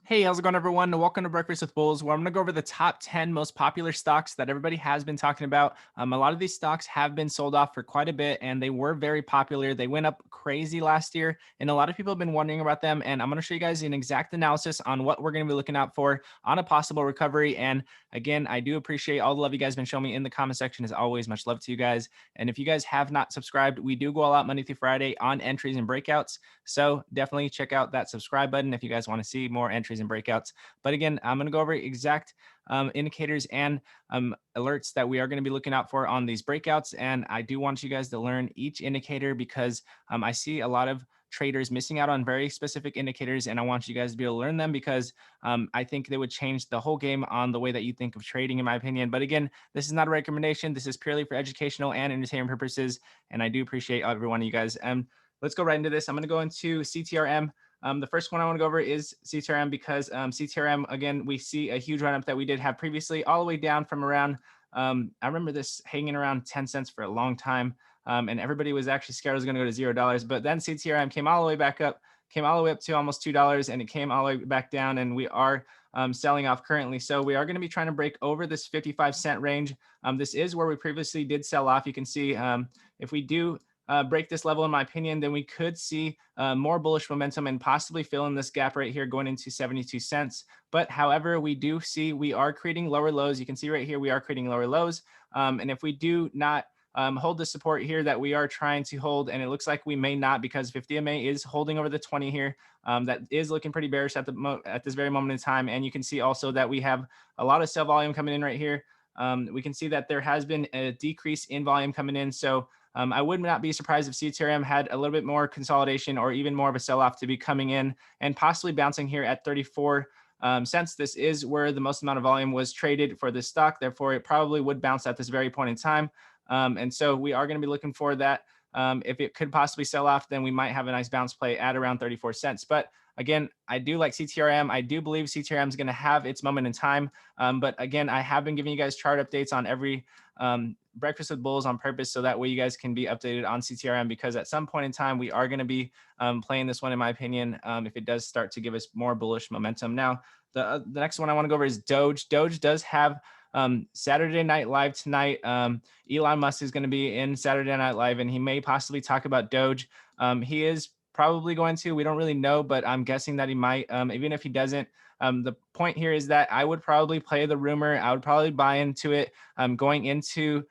Hey, how's it going, everyone? Welcome to Breakfast with Bulls, where I'm going to go over the top 10 most popular stocks that everybody has been talking about. A lot of these stocks have been sold off for quite a bit, and they were very popular. They went up crazy last year, and a lot of people have been wondering about them. And I'm going to show you guys an exact analysis on what we're going to be looking out for on a possible recovery. And again, I do appreciate all the love you guys have been showing me in the comment section. As always, much love to you guys. And if you guys have not subscribed, we do go all out Monday through Friday on entries and breakouts. So definitely check out that subscribe button if you guys want to see more entries and breakouts. But again, I'm going to go over exact indicators and alerts that we are going to be looking out for on these breakouts. And I do want you guys to learn each indicator because I see a lot of traders missing out on very specific indicators, and I want you guys to be able to learn them because I think they would change the whole game on the way that you think of trading, in my opinion. But again, this is not a recommendation. This is purely for educational and entertainment purposes, and I do appreciate every one of you guys. Let's go right into this. I'm going to go into CTRM. The first one I want to go over is CTRM because CTRM, again, we see a huge run up that we did have previously, all the way down from around, I remember this hanging around 10 cents for a long time. And everybody was actually scared it was going to go to $0. But then CTRM came all the way back up, came all the way up to almost $2, and it came all the way back down. And we are selling off currently. So we are going to be trying to break over this 55-cent range. This is where we previously did sell off. You can see if we do break this level, in my opinion, then we could see more bullish momentum and possibly fill in this gap right here going into 72 cents. But however, we do see we are creating lower lows. You can see right here, we are creating lower lows. And if we do not hold the support here that we are trying to hold, and it looks like we may not because 50 MA is holding over the 20 here. That is looking pretty bearish at this very moment in time. And you can see also that we have a lot of sell volume coming in right here. We can see that there has been a decrease in volume coming in. So I would not be surprised if CTRM had a little bit more consolidation or even more of a sell-off to be coming in and possibly bouncing here at 34 cents. This is where the most amount of volume was traded for this stock. Therefore, it probably would bounce at this very point in time. And so we are going to be looking for that. If it could possibly sell off, then we might have a nice bounce play at around 34 cents. But again, I do like CTRM. I do believe CTRM is going to have its moment in time. But again, I have been giving you guys chart updates on every Breakfast with Bulls on purpose, so that way you guys can be updated on CTRM, because at some point in time we are going to be playing this one, in my opinion, if it does start to give us more bullish momentum. Now, the next one I want to go over is Doge. Doge does have Saturday Night Live tonight. Elon Musk is going to be in Saturday Night Live, and he may possibly talk about Doge. He is probably going to. We don't really know, but I'm guessing that he might. Even if he doesn't, the point here is that I would probably play the rumor. I would probably buy into it going into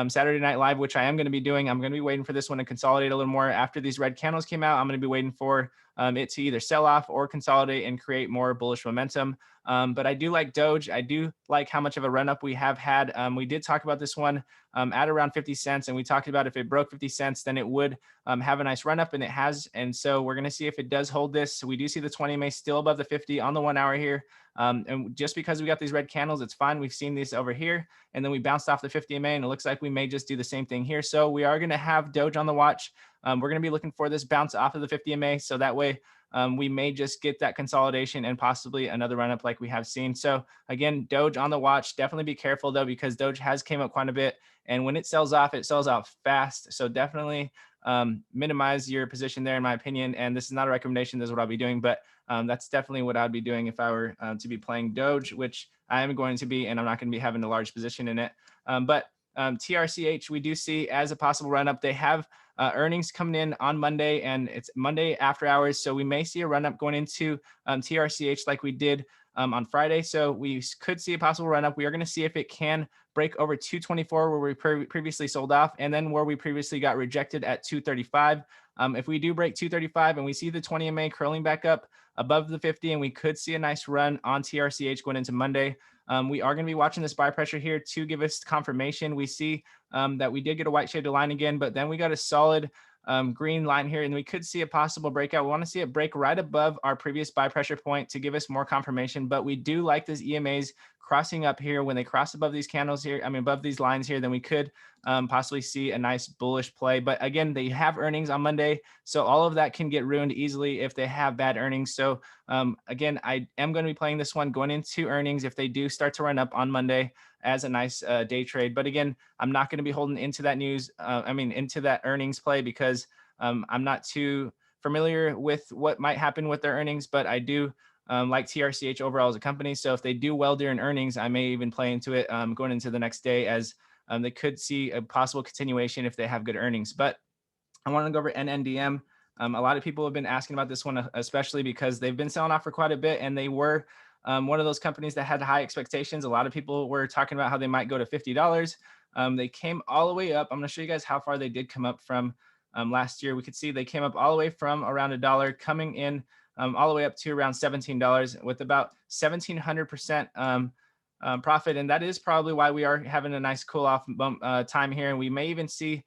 Saturday Night Live, which I am going to be doing. I'm going to be waiting for this one to consolidate a little more. After these red candles came out, I'm going to be waiting for it to either sell off or consolidate and create more bullish momentum. But I do like Doge. I do like how much of a run up we have had. We did talk about this one at around 50 cents. And we talked about if it broke 50 cents, then it would have a nice run up, and it has. And so we're going to see if it does hold this. We do see the 20 MA still above the 50 on the 1 hour here. And just because we got these red candles, it's fine. We've seen these over here, and then we bounced off the 50 MA, and it looks like we may just do the same thing here. So we are going to have Doge on the watch. We're going to be looking for this bounce off of the 50 MA. So that way we may just get that consolidation and possibly another run up like we have seen. So again, Doge on the watch. Definitely be careful though, because Doge has came up quite a bit, and when it sells off fast. So definitely minimize your position there, in my opinion. And this is not a recommendation. This is what I'll be doing, but that's definitely what I'd be doing if I were to be playing Doge, which I am going to be, and I'm not going to be having a large position in it. But TRCH, we do see as a possible run up. They have earnings coming in on Monday, and it's Monday after hours. So we may see a run up going into TRCH like we did on Friday. So we could see a possible run up. We are going to see if it can break over 224 where we previously sold off, and then where we previously got rejected at 235. If we do break 235 and we see the 20 MA curling back up above the 50, and we could see a nice run on TRCH going into Monday. We are going to be watching this buy pressure here to give us confirmation. We see that we did get a white shaded line again, but then we got a solid green line here, and we could see a possible breakout. We want to see it break right above our previous buy pressure point to give us more confirmation, but we do like this EMAs crossing up here. When they cross above these candles here, above these lines here, then we could possibly see a nice bullish play. But again, they have earnings on Monday, so all of that can get ruined easily if they have bad earnings. So again, I am going to be playing this one going into earnings if they do start to run up on Monday as a nice day trade. But again, I'm not going to be holding into that news. Into that earnings play, because I'm not too familiar with what might happen with their earnings, but I do like TRCH overall as a company. So if they do well during earnings, I may even play into it going into the next day, as they could see a possible continuation if they have good earnings. But I want to go over NNDM. A lot of people have been asking about this one, especially because they've been selling off for quite a bit, and they were one of those companies that had high expectations. A lot of people were talking about how they might go to $50. They came all the way up. I'm going to show you guys how far they did come up from last year. We could see they came up all the way from around $1, coming in all the way up to around $17 with about 1,700% profit. And that is probably why we are having a nice cool off time here. And we may even see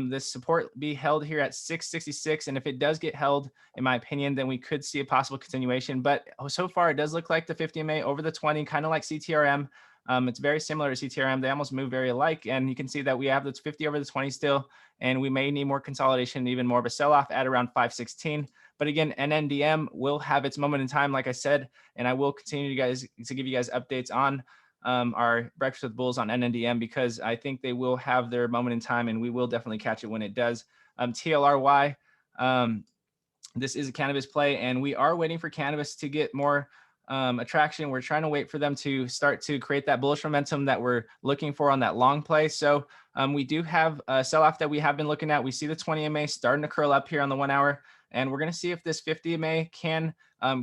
this support be held here at 666. And if it does get held, in my opinion, then we could see a possible continuation. But so far, it does look like the 50 MA over the 20, kind of like CTRM. It's very similar to CTRM. They almost move very alike. And you can see that we have the 50 over the 20 still, and we may need more consolidation, even more of a sell-off at around 516. But again, NNDM will have its moment in time, like I said, and I will continue to give you guys updates on our Breakfast with Bulls on NNDM, because I think they will have their moment in time, and we will definitely catch it when it does. TLRY, this is a cannabis play, and we are waiting for cannabis to get more attraction. We're trying to wait for them to start to create that bullish momentum that we're looking for on that long play. So we do have a sell-off that we have been looking at. We see the 20 MA starting to curl up here on the 1 hour, and we're going to see if this 50 MA can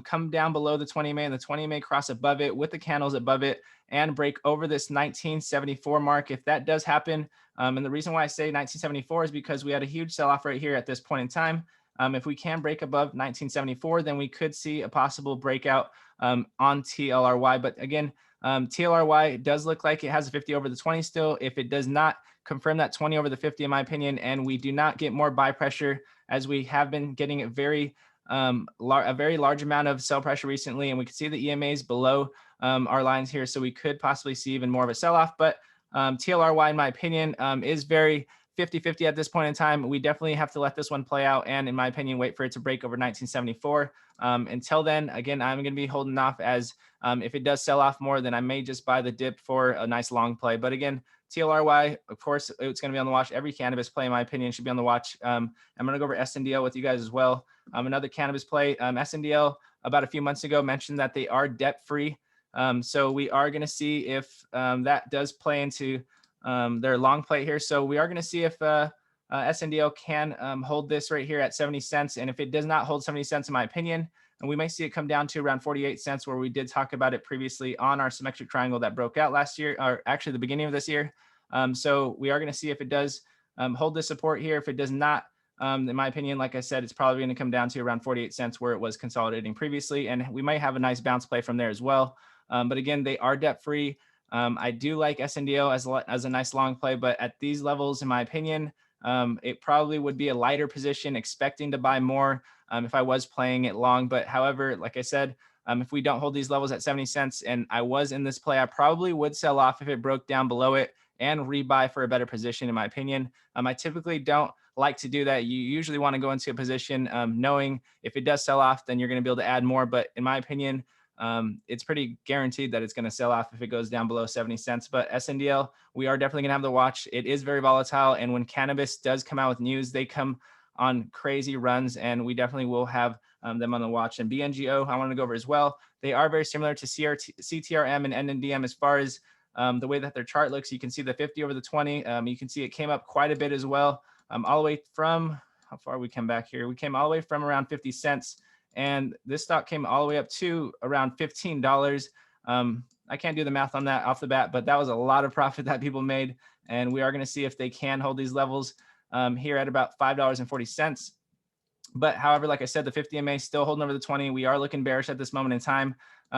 come down below the 20 MA and the 20 MA cross above it with the candles above it and break over this 1974 mark. If that does happen, and the reason why I say 1974 is because we had a huge sell-off right here at this point in time. If we can break above 1974, then we could see a possible breakout on TLRY. But again, TLRY does look like it has a 50 over the 20 still. If it does not confirm that 20 over the 50, in my opinion, and we do not get more buy pressure, as we have been getting a very large amount of sell pressure recently, and we can see the EMAs below our lines here, so we could possibly see even more of a sell-off. But TLRY, in my opinion, is very 50-50 at this point in time. We definitely have to let this one play out, and in my opinion, wait for it to break over 1974. Until then, again, I'm going to be holding off, as if it does sell off more, then I may just buy the dip for a nice long play. But again, TLRY, of course, it's going to be on the watch. Every cannabis play, in my opinion, should be on the watch. I'm going to go over SNDL with you guys as well. Another cannabis play. SNDL, about a few months ago, mentioned that they are debt-free. So we are going to see if that does play into their long play here. So we are going to see if SNDL can hold this right here at 70 cents. And if it does not hold 70 cents, in my opinion, and we may see it come down to around 48 cents, where we did talk about it previously on our symmetric triangle that broke out last year, or actually the beginning of this year. So we are going to see if it does hold this support here. If it does not, in my opinion, like I said, it's probably going to come down to around 48 cents where it was consolidating previously. And we might have a nice bounce play from there as well. But again, they are debt free. I do like SNDL as a nice long play, but at these levels, in my opinion, it probably would be a lighter position, expecting to buy more if I was playing it long. But however, like I said, if we don't hold these levels at 70 cents and I was in this play, I probably would sell off if it broke down below it and rebuy for a better position, in my opinion. I typically don't like to do that. You usually want to go into a position knowing if it does sell off, then you're going to be able to add more. But in my opinion, it's pretty guaranteed that it's going to sell off if it goes down below 70 cents. But SNDL, we are definitely going to have to watch. It is very volatile. And when cannabis does come out with news, they come on crazy runs, and we definitely will have them on the watch. And BNGO, I want to go over as well. They are very similar to CTRM and NNDM as far as the way that their chart looks. You can see the 50 over the 20. You can see it came up quite a bit as well, all the way from, how far we came back here? We came all the way from around 50 cents. And this stock came all the way up to around $15. I can't do the math on that off the bat, but that was a lot of profit that people made. And we are going to see if they can hold these levels here at about $5.40. But however, like I said, the 50 MA still holding over the 20. We are looking bearish at this moment in time.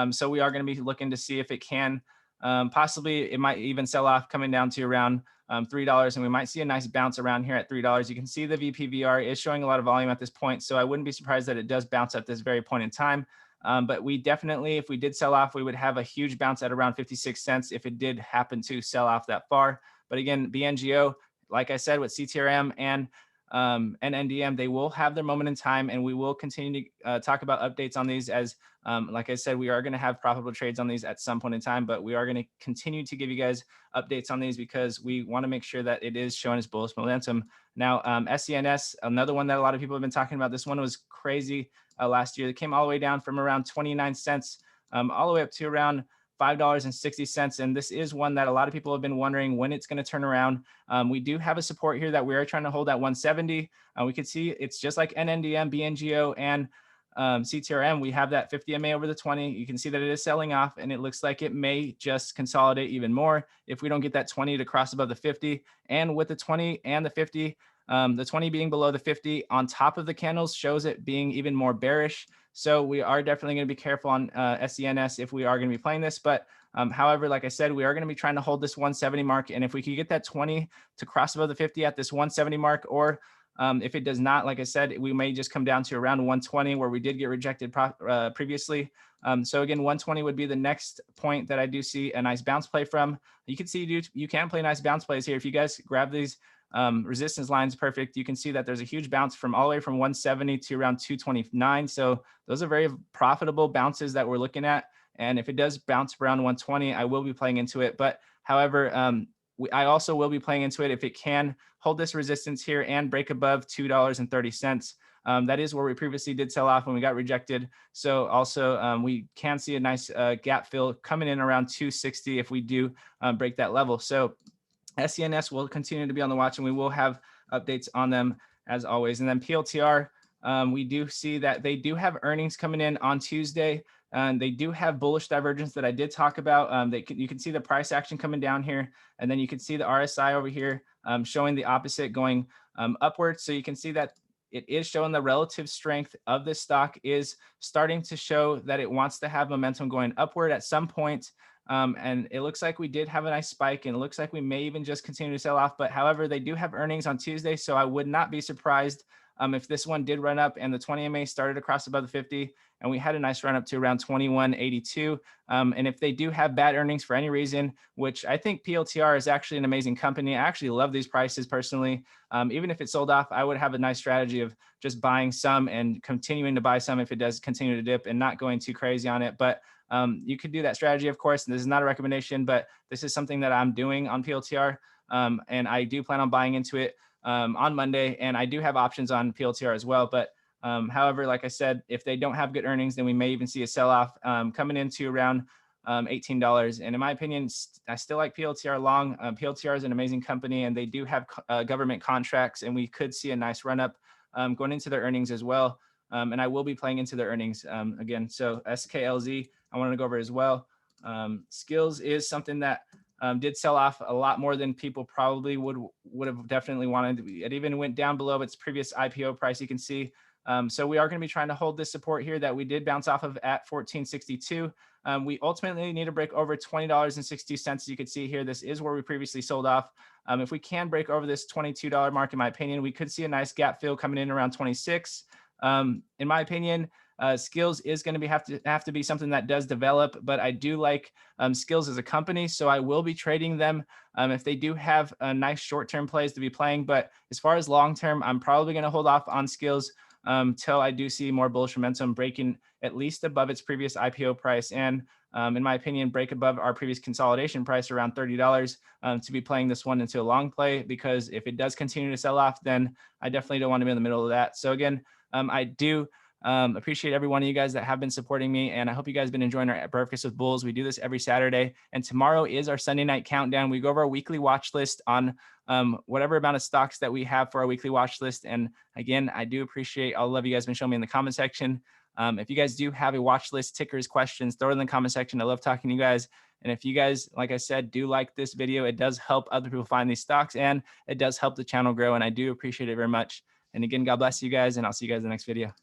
So we are going to be looking to see if it can possibly, it might even sell off, coming down to around $3, and we might see a nice bounce around here at $3. You can see the VPVR is showing a lot of volume at this point, so I wouldn't be surprised that it does bounce at this very point in time. But we definitely, if we did sell off, we would have a huge bounce at around 56 cents if it did happen to sell off that far. But again, BNGO, like I said, with CTRM and NNDM, they will have their moment in time, and we will continue to talk about updates on these as, like I said, we are going to have profitable trades on these at some point in time, but we are going to continue to give you guys updates on these because we want to make sure that it is showing its bullish momentum. Now, SENS, another one that a lot of people have been talking about. This one was crazy. last year. They came all the way down from around 29 cents all the way up to around $5.60. And this is one that a lot of people have been wondering when it's going to turn around. We do have a support here that we are trying to hold at 170. We can see it's just like NNDM, BNGO, and CTRM. We have that 50 MA over the 20. You can see that it is selling off, and it looks like it may just consolidate even more if we don't get that 20 to cross above the 50. And with the 20 and the 50, the 20 being below the 50 on top of the candles shows it being even more bearish. So we are definitely going to be careful on SENS if we are going to be playing this. But however, like I said, we are going to be trying to hold this 170 mark. And if we could get that 20 to cross above the 50 at this 170 mark, or if it does not, like I said, we may just come down to around 120 where we did get rejected previously. So again, 120 would be the next point that I do see a nice bounce play from. You can see you can play nice bounce plays here. If you guys grab these resistance lines perfect, you can see that there's a huge bounce from all the way from 170 to around 229. So those are very profitable bounces that we're looking at. And if it does bounce around 120, I will be playing into it. But however, I also will be playing into it if it can hold this resistance here and break above $2.30. That is where we previously did sell off when we got rejected. So also we can see a nice gap fill coming in around 260 if we do break that level. So SENS will continue to be on the watch, and we will have updates on them as always. And then PLTR, we do see that they do have earnings coming in on Tuesday. And they do have bullish divergence that I did talk about. You can see the price action coming down here, and then you can see the RSI over here showing the opposite going upwards. So you can see that it is showing the relative strength of this stock is starting to show that it wants to have momentum going upward at some point. And it looks like we did have a nice spike, and it looks like we may even just continue to sell off. But however, they do have earnings on Tuesday, so I would not be surprised if this one did run up and the 20 MA started across above the 50, and we had a nice run up to around 21.82. And if they do have bad earnings for any reason, which I think PLTR is actually an amazing company. I actually love these prices personally. Even if it sold off, I would have a nice strategy of just buying some and continuing to buy some if it does continue to dip and not going too crazy on it. But you could do that strategy, of course. And this is not a recommendation, but this is something that I'm doing on PLTR. And I do plan on buying into it on Monday. And I do have options on PLTR as well. But however, like I said, if they don't have good earnings, then we may even see a sell-off coming into around $18. And in my opinion, I still like PLTR long. PLTR is an amazing company, and they do have government contracts, and we could see a nice run-up going into their earnings as well. And I will be playing into their earnings again. So SKLZ, I want to go over as well. Skills is something that did sell off a lot more than people probably would have definitely wanted. It even went down below its previous IPO price, you can see. So we are going to be trying to hold this support here that we did bounce off of at 14.62. We ultimately need to break over $20.60. As you can see here, this is where we previously sold off. If we can break over this $22 mark, in my opinion, we could see a nice gap fill coming in around 26. In my opinion, Skills is going to have to be something that does develop, but I do like Skills as a company, so I will be trading them if they do have a nice short-term plays to be playing. But as far as long-term, I'm probably going to hold off on Skills till I do see more bullish momentum breaking at least above its previous IPO price, and in my opinion, break above our previous consolidation price around $30 to be playing this one into a long play. Because if it does continue to sell off, then I definitely don't want to be in the middle of that. So again, I do appreciate every one of you guys that have been supporting me, and I hope you guys have been enjoying our Breakfast with Bulls. We do this every Saturday, and tomorrow is our Sunday night countdown. We go over our weekly watch list on whatever amount of stocks that we have for our weekly watch list. And again, I do appreciate all the love you guys have been showing me in the comment section. If you guys do have a watch list, tickers, questions, throw it in the comment section. I love talking to you guys. And if you guys, like I said, do like this video, it does help other people find these stocks, and it does help the channel grow. And I do appreciate it very much. And again, God bless you guys, and I'll see you guys in the next video.